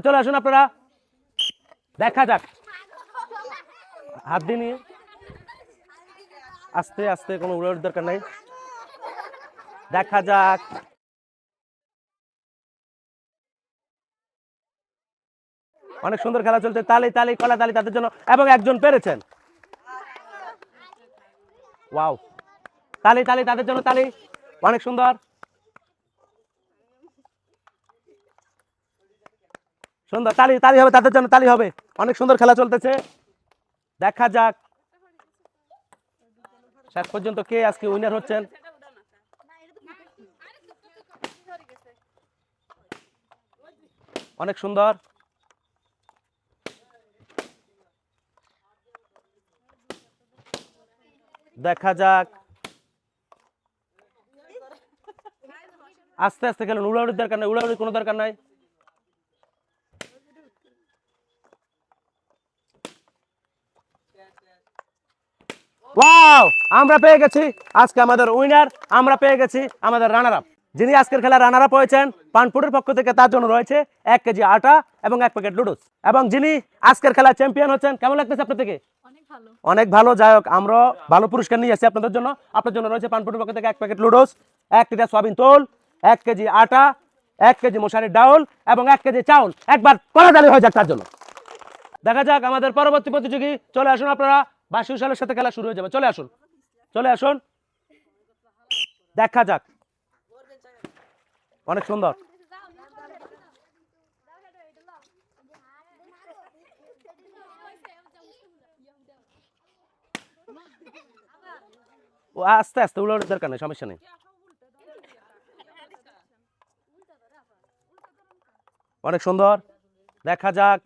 চলে আসুন আপনারা, দেখা যাক। হাত দিয়ে নিয়ে আস্তে আস্তে, কোনো উড়াউড়ির দরকার নাই, দেখা যাক। অনেক সুন্দর খেলা চলছে, তালি তালি কলা তালি তাদের জন্য, এবং একজন পেরেছেন। ওয়াও, তালি তালি তাদের জন্য, তালি, অনেক সুন্দর সুন্দর, তালি তালি হবে তাদের জন্য, তালি হবে। অনেক সুন্দর খেলা চলতেছে, দেখা যাক শেষ পর্যন্ত কে আজকে উইনার হচ্ছেন। অনেক সুন্দর, দেখা যাক। আস্তে আস্তে খেলুন, উড়াউড়ির দরকার নাই, উড়াউড়ির কোনো দরকার নাই। ওয়াও, আমরা পেয়ে গেছি আজকে আমাদের উইনার, আমরা পেয়ে গেছি আমাদের রানার আপ। যিনি আজকের খেলা রানার আপ হয়েছেন পানপুরের পক্ষ থেকে, তার জন্য রয়েছে 1 কেজি আটা এবং 1 প্যাকেট লুডুস। এবং যিনি আজকের খেলা চ্যাম্পিয়ন হচ্ছেন, কেমন লাগতেছে আপনার থেকে? অনেক ভালো। যাই হোক, আমরা ভালো পুরস্কার নিয়ে আসছি আপনাদের জন্য। আপনার জন্য রয়েছে পানপুরের পক্ষ থেকে 1 প্যাকেট লুডুস, 1 লিটার সয়াবিন তেল, 1 কেজি আটা, 1 কেজি মশারির ডাউল এবং 1 কেজি চাউল। একবার কড়াতালি হয়ে যাক তার জন্য। দেখা যাক আমাদের পরবর্তী প্রতিযোগী। চলে আসুন আপনারা, 22 সালের সাথে খেলা শুরু হয়ে যাবে। চলে আসুন, চলে আসুন, দেখা যাক। অনেক সুন্দর, ও আস্তে আস্তে, উড়াউড়ির দরকার নেই, সমস্যা নেই। অনেক সুন্দর, দেখা যাক,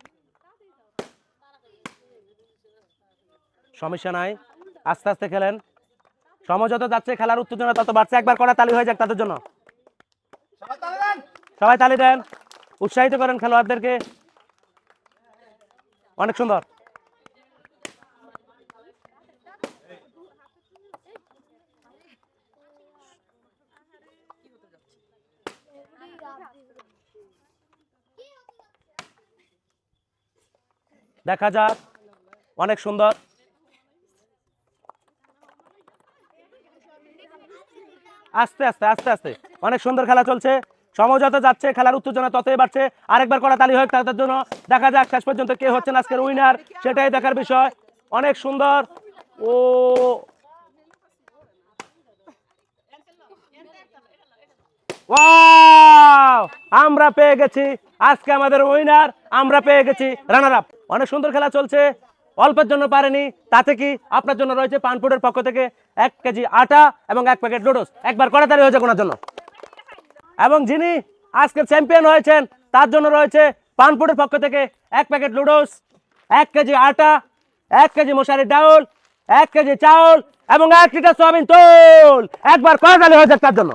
সমস্যা নাই, আস্তে আস্তে খেলেন। সময় যত যাচ্ছে খেলার উত্তেজনা তত বাড়ছে। একবার কড়া তালি হয়ে যাক তাদের জন্য, সবাই তালি দেন, উৎসাহিত করেন খেলোয়াড়দেরকে। অনেক সুন্দর, দেখা যাক, অনেক সুন্দর, আস্তে আস্তে আস্তে আস্তে, অনেক সুন্দর খেলা চলছে। সময় যত যাচ্ছে খেলার উত্তেজনা ততই বাড়ছে। আরেকবার কড়া তালি হোক তাদের জন্য। দেখা যাক শেষ পর্যন্ত কে হচ্ছেন আজকের উইনার, সেটাই দেখার বিষয়। অনেক সুন্দর। ও ওয়াও, আমরা পেয়ে গেছি আজকে আমাদের উইনার, আমরা পেয়ে গেছি রানার আপ। অনেক সুন্দর খেলা চলছে, অল্পের জন্য পারেনি, তাতে কি আপনার জন্য রয়েছে পানপুরের পক্ষ থেকে 1 কেজি আটা এবং 1 প্যাকেট লুডুস। একবার কড়াতালি হয়েছে কোনার জন্য। এবং যিনি আজকের চ্যাম্পিয়ন হয়েছেন, তার জন্য রয়েছে পানপুরের পক্ষ থেকে 1 প্যাকেট লুডুস, 1 কেজি আটা, 1 কেজি মশারির ডাউল, 1 কেজি চাউল এবং 1 লিটার সয়াবিন তেল। একবার কড়াতালি হয়েছে তার জন্য।